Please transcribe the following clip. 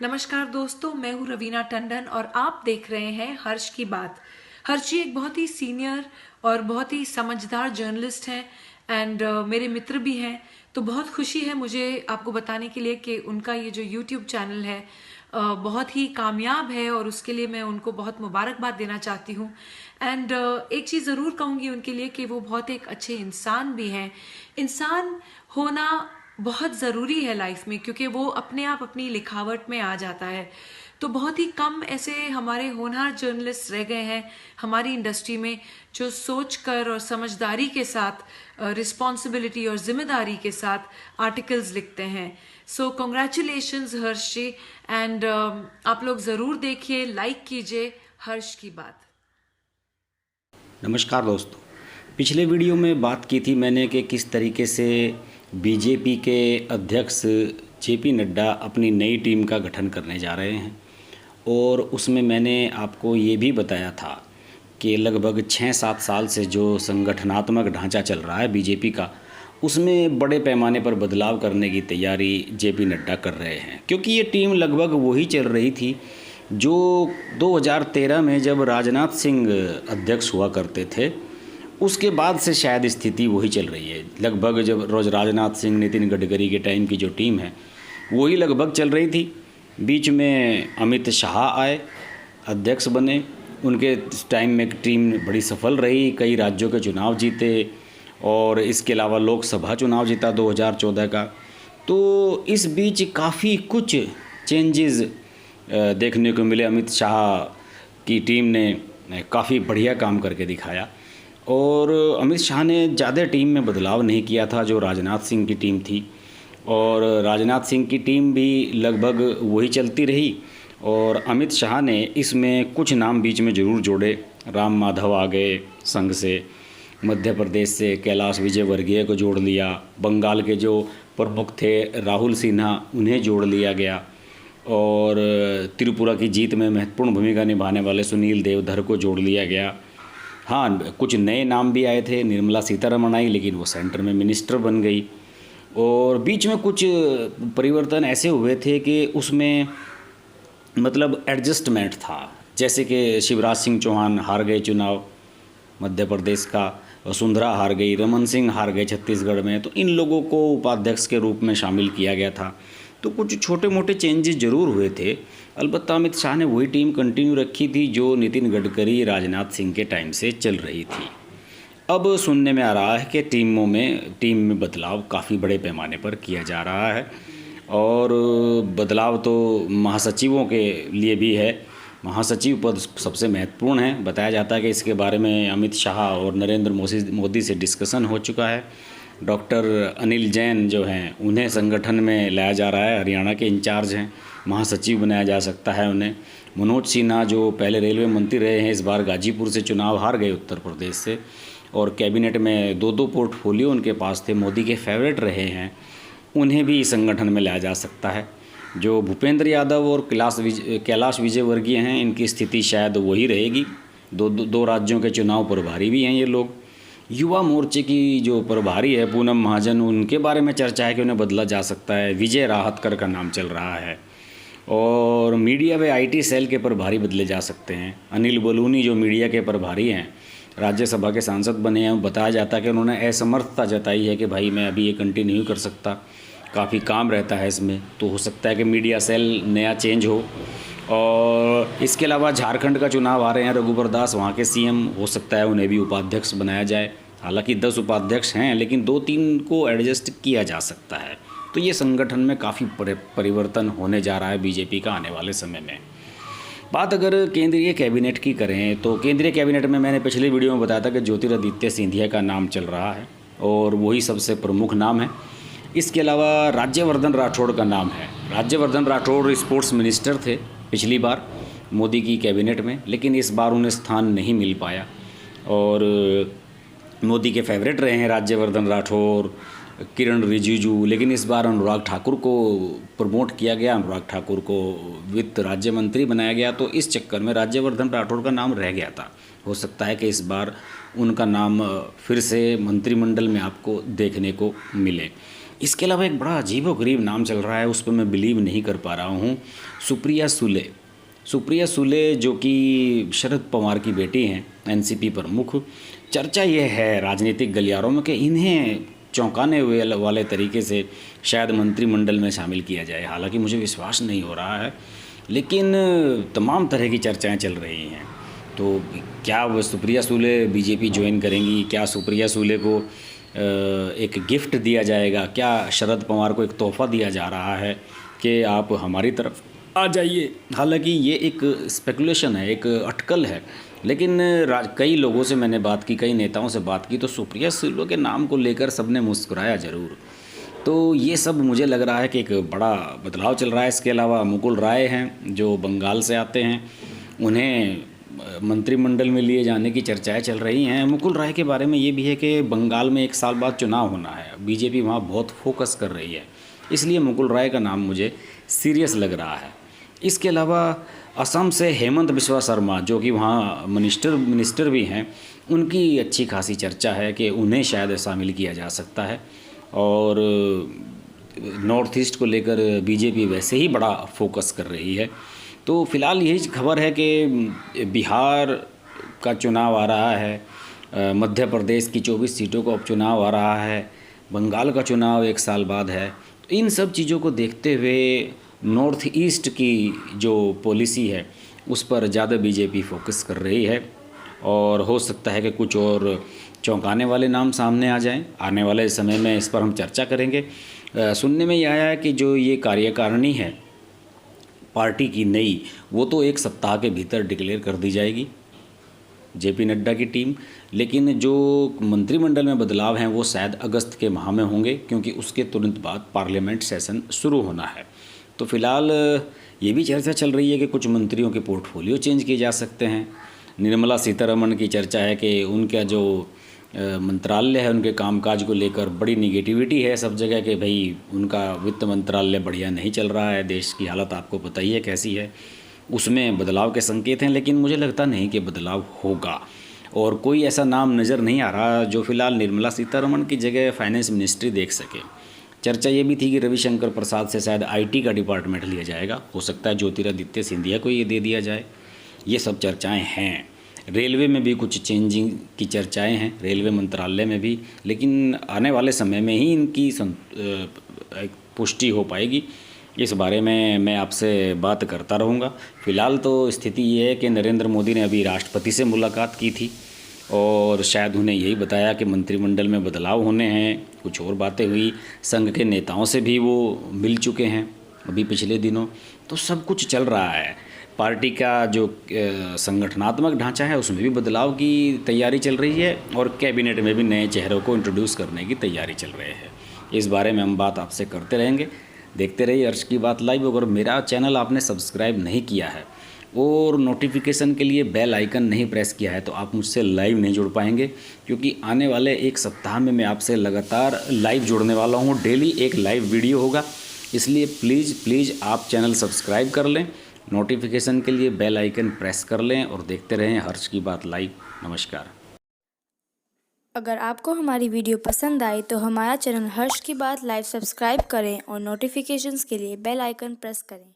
नमस्कार दोस्तों, मैं हूँ रवीना टंडन और आप देख रहे हैं हर्ष की बात। हर्ष जी एक बहुत ही सीनियर और बहुत ही समझदार जर्नलिस्ट हैं एंड मेरे मित्र भी हैं। तो बहुत खुशी है मुझे आपको बताने के लिए कि उनका ये जो यूट्यूब चैनल है बहुत ही कामयाब है और उसके लिए मैं उनको बहुत मुबारकबाद देना चाहती हूँ। एंड एक चीज़ ज़रूर कहूँगी उनके लिए कि वो बहुत एक अच्छे इंसान भी हैं। इंसान होना बहुत ज़रूरी है लाइफ में, क्योंकि वो अपने आप अपनी लिखावट में आ जाता है। तो बहुत ही कम ऐसे हमारे होनहार जर्नलिस्ट रह गए हैं हमारी इंडस्ट्री में जो सोच कर और समझदारी के साथ, रिस्पॉन्सिबिलिटी और जिम्मेदारी के साथ आर्टिकल्स लिखते हैं। सो कॉन्ग्रेचुलेशंस हर्ष जी। एंड आप लोग ज़रूर देखिए, लाइक कीजिए हर्ष की बात। नमस्कार दोस्तों। पिछले वीडियो में बात की थी मैंने कि किस तरीके से बीजेपी के अध्यक्ष जेपी नड्डा अपनी नई टीम का गठन करने जा रहे हैं, और उसमें मैंने आपको ये भी बताया था कि लगभग 6-7 साल से जो संगठनात्मक ढांचा चल रहा है बीजेपी का, उसमें बड़े पैमाने पर बदलाव करने की तैयारी जेपी नड्डा कर रहे हैं। क्योंकि ये टीम लगभग वही चल रही थी जो 2013 में जब राजनाथ सिंह अध्यक्ष हुआ करते थे, उसके बाद से शायद स्थिति वही चल रही है। लगभग जब रोज राजनाथ सिंह, नितिन गडकरी के टाइम की जो टीम है वही लगभग चल रही थी। बीच में अमित शाह आए, अध्यक्ष बने। उनके टाइम में टीम बड़ी सफल रही, कई राज्यों के चुनाव जीते और इसके अलावा लोकसभा चुनाव जीता 2014 का। तो इस बीच काफ़ी कुछ चेंजेस देखने को मिले। अमित शाह की टीम ने काफ़ी बढ़िया काम करके दिखाया, और अमित शाह ने ज़्यादा टीम में बदलाव नहीं किया था जो राजनाथ सिंह की टीम थी। और राजनाथ सिंह की टीम भी लगभग वही चलती रही, और अमित शाह ने इसमें कुछ नाम बीच में ज़रूर जोड़े। राम माधव आ गए संघ से, मध्य प्रदेश से कैलाश विजयवर्गीय को जोड़ लिया, बंगाल के जो प्रमुख थे राहुल सिन्हा उन्हें जोड़ लिया गया, और त्रिपुरा की जीत में महत्वपूर्ण भूमिका निभाने वाले सुनील देवधर को जोड़ लिया गया। हाँ, कुछ नए नाम भी आए थे। निर्मला सीतारमण आई, लेकिन वो सेंटर में मिनिस्टर बन गई। और बीच में कुछ परिवर्तन ऐसे हुए थे कि उसमें मतलब एडजस्टमेंट था। जैसे कि शिवराज सिंह चौहान हार गए चुनाव मध्य प्रदेश का, वसुंधरा हार गई, रमन सिंह हार गए छत्तीसगढ़ में, तो इन लोगों को उपाध्यक्ष के रूप में शामिल किया गया था। तो कुछ छोटे मोटे चेंजेस ज़रूर हुए थे। अलबत्ता अमित शाह ने वही टीम कंटिन्यू रखी थी जो नितिन गडकरी, राजनाथ सिंह के टाइम से चल रही थी। अब सुनने में आ रहा है कि टीम में बदलाव काफ़ी बड़े पैमाने पर किया जा रहा है, और बदलाव तो महासचिवों के लिए भी है। महासचिव पद सबसे महत्वपूर्ण है। बताया जाता है कि इसके बारे में अमित शाह और नरेंद्र मोदी से डिस्कशन हो चुका है। डॉक्टर अनिल जैन जो हैं उन्हें संगठन में लाया जा रहा है, हरियाणा के इंचार्ज हैं, महासचिव बनाया जा सकता है उन्हें। मनोज सिन्हा जो पहले रेलवे मंत्री रहे हैं, इस बार गाजीपुर से चुनाव हार गए उत्तर प्रदेश से, और कैबिनेट में 2-2 पोर्टफोलियो उनके पास थे, मोदी के फेवरेट रहे हैं, उन्हें भी संगठन में लाया जा सकता है। जो भूपेंद्र यादव और कैलाश विजयवर्गीय हैं, इनकी स्थिति शायद वही रहेगी। दो राज्यों के चुनाव प्रभारी भी हैं ये लोग। युवा मोर्चे की जो प्रभारी है पूनम महाजन, उनके बारे में चर्चा है कि उन्हें बदला जा सकता है। विजय राहतकर का नाम चल रहा है। और मीडिया व आईटी सेल के प्रभारी बदले जा सकते हैं। अनिल बलूनी जो मीडिया के प्रभारी हैं, राज्यसभा के सांसद बने हैं, बताया जाता है कि उन्होंने असमर्थता जताई है कि भाई मैं अभी ये कंटिन्यू नहीं कर सकता, काफ़ी काम रहता है इसमें। तो हो सकता है कि मीडिया सेल नया चेंज हो। और इसके अलावा झारखंड का चुनाव आ रहे हैं, रघुवर दास वहाँ के सीएम, हो सकता है उन्हें भी उपाध्यक्ष बनाया जाए। हालांकि 10 उपाध्यक्ष हैं, लेकिन 2-3 को एडजस्ट किया जा सकता है। तो ये संगठन में काफ़ी परिवर्तन होने जा रहा है बीजेपी का आने वाले समय में। बात अगर केंद्रीय कैबिनेट की करें तो केंद्रीय कैबिनेट में मैंने पिछले वीडियो में बताया था कि ज्योतिरादित्य सिंधिया का नाम चल रहा है, और वही सबसे प्रमुख नाम है। इसके अलावा राज्यवर्धन राठौड़ का नाम है। राज्यवर्धन राठौड़ स्पोर्ट्स मिनिस्टर थे पिछली बार मोदी की कैबिनेट में, लेकिन इस बार उन्हें स्थान नहीं मिल पाया, और मोदी के फेवरेट रहे हैं राज्यवर्धन राठौड़, किरण रिजिजू। लेकिन इस बार अनुराग ठाकुर को प्रमोट किया गया, अनुराग ठाकुर को वित्त राज्य मंत्री बनाया गया। तो इस चक्कर में राज्यवर्धन राठौड़ का नाम रह गया था। हो सकता है कि इस बार उनका नाम फिर से मंत्रिमंडल में आपको देखने को मिले। इसके अलावा एक बड़ा अजीबोगरीब नाम चल रहा है, उस पर मैं बिलीव नहीं कर पा रहा हूँ। सुप्रिया सुले। सुप्रिया सुले जो कि शरद पवार की बेटी हैं, एनसीपी प्रमुख। चर्चा ये है राजनीतिक गलियारों में कि इन्हें चौंकाने हुए वाले तरीके से शायद मंत्रिमंडल में शामिल किया जाए। हालांकि मुझे विश्वास नहीं हो रहा है, लेकिन तमाम तरह की चर्चाएं चल रही हैं। तो क्या वो सुप्रिया सुले बीजेपी ज्वाइन करेंगी? क्या सुप्रिया सुले को एक गिफ्ट दिया जाएगा? क्या शरद पवार को एक तोहफ़ा दिया जा रहा है कि आप हमारी तरफ आ जाइए? हालांकि ये एक स्पेकुलेशन है, एक अटकल है, लेकिन कई लोगों से मैंने बात की, कई नेताओं से बात की, तो सुप्रिया सुले के नाम को लेकर सबने मुस्कुराया ज़रूर। तो ये सब मुझे लग रहा है कि एक बड़ा बदलाव चल रहा है। इसके अलावा मुकुल राय हैं जो बंगाल से आते हैं, उन्हें मंत्रिमंडल में लिए जाने की चर्चाएं चल रही हैं। मुकुल राय के बारे में ये भी है कि बंगाल में 1 साल बाद चुनाव होना है, बीजेपी वहाँ बहुत फोकस कर रही है, इसलिए मुकुल राय का नाम मुझे सीरियस लग रहा है। इसके अलावा असम से हेमंत बिस्वा शर्मा जो कि वहाँ मिनिस्टर भी हैं, उनकी अच्छी खासी चर्चा है कि उन्हें शायद शामिल किया जा सकता है। और नॉर्थ ईस्ट को लेकर बीजेपी वैसे ही बड़ा फोकस कर रही है। तो फिलहाल यही खबर है कि बिहार का चुनाव आ रहा है, मध्य प्रदेश की 24 सीटों का उपचुनाव आ रहा है, बंगाल का चुनाव 1 साल बाद है। तो इन सब चीज़ों को देखते हुए नॉर्थ ईस्ट की जो पॉलिसी है उस पर ज़्यादा बीजेपी फोकस कर रही है, और हो सकता है कि कुछ और चौंकाने वाले नाम सामने आ जाएं। आने वाले समय में इस पर हम चर्चा करेंगे। सुनने में यह आया है कि जो ये कार्यकारिणी है पार्टी की नई, वो तो 1 सप्ताह के भीतर डिक्लेयर कर दी जाएगी, जेपी नड्डा की टीम। लेकिन जो मंत्रिमंडल में बदलाव हैं वो शायद अगस्त के माह में होंगे, क्योंकि उसके तुरंत बाद पार्लियामेंट सेशन शुरू होना है। तो फिलहाल ये भी चर्चा चल रही है कि कुछ मंत्रियों के पोर्टफोलियो चेंज किए जा सकते हैं। निर्मला सीतारमण की चर्चा है कि उनका जो मंत्रालय है, उनके कामकाज को लेकर बड़ी निगेटिविटी है सब जगह कि भाई उनका वित्त मंत्रालय बढ़िया नहीं चल रहा है, देश की हालत आपको पता ही है कैसी है, उसमें बदलाव के संकेत हैं। लेकिन मुझे लगता नहीं कि बदलाव होगा, और कोई ऐसा नाम नज़र नहीं आ रहा जो फिलहाल निर्मला सीतारमण की जगह फाइनेंस मिनिस्ट्री देख सके। चर्चा ये भी थी कि रविशंकर प्रसाद से शायद आईटी का डिपार्टमेंट लिया जाएगा, हो सकता है ज्योतिरादित्य सिंधिया को ये दे दिया जाए। ये सब चर्चाएं हैं। रेलवे में भी कुछ चेंजिंग की चर्चाएं हैं, रेलवे मंत्रालय में भी, लेकिन आने वाले समय में ही इनकी पुष्टि हो पाएगी। इस बारे में मैं आपसे बात करता रहूँगा। फ़िलहाल तो स्थिति ये है कि नरेंद्र मोदी ने अभी राष्ट्रपति से मुलाकात की थी और शायद उन्हें यही बताया कि मंत्रिमंडल में बदलाव होने हैं। कुछ और बातें हुई, संघ के नेताओं से भी वो मिल चुके हैं अभी पिछले दिनों। तो सब कुछ चल रहा है। पार्टी का जो संगठनात्मक ढांचा है उसमें भी बदलाव की तैयारी चल रही है, और कैबिनेट में भी नए चेहरों को इंट्रोड्यूस करने की तैयारी चल रही है। इस बारे में हम बात आपसे करते रहेंगे। देखते रहिए हर्ष की बात लाइव। अगर मेरा चैनल आपने सब्सक्राइब नहीं किया है और नोटिफिकेशन के लिए बेल आइकन नहीं प्रेस किया है तो आप मुझसे लाइव नहीं जुड़ पाएंगे, क्योंकि आने वाले 1 सप्ताह में मैं आपसे लगातार लाइव जुड़ने वाला हूँ। डेली एक लाइव वीडियो होगा, इसलिए प्लीज़ आप चैनल सब्सक्राइब कर लें, नोटिफिकेशन के लिए बेल आइकन प्रेस कर लें और देखते रहें हर्ष की बात लाइव। नमस्कार। अगर आपको हमारी वीडियो पसंद आई तो हमारा चैनल हर्ष की बात लाइव सब्सक्राइब करें और नोटिफिकेशंस के लिए बेल आइकन प्रेस करें।